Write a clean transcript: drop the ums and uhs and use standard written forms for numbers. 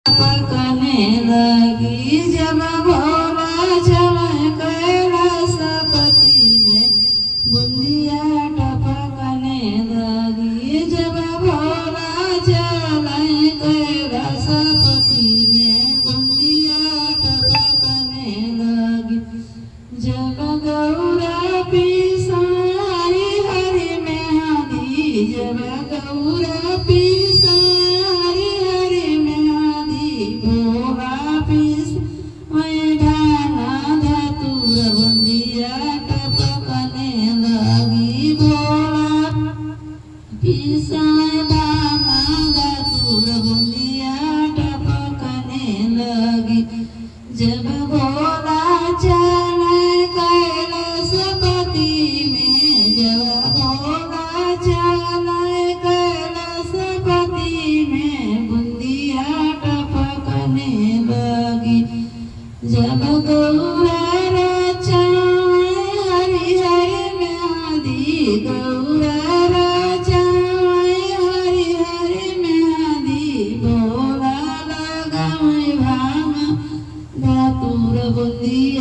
पकने लगी जब भोला जमाए कैलाशपति में बुंदिया टपकने लगी जब भोला जमाए कैलाशपति में बुंदिया टपकने लगी जब गौरा पिसारी हरि में आदि जब गौरा पिसारी हरि में आदि भोला पिस मैं ढाना धतूर बुंदिया टपकने लगी भोला पिसाए ढाना धतूर बुंदिया टपकने लगी जब भोला चले कैलाशपति में जब भोला चले कैलाशपति में बुंदिया टपकने लगी जब गौरा रचाए हरि हरि में आदि गौरा रचाए हरि हरि में आदि भोला लगाए भांग धतूर बुंदिया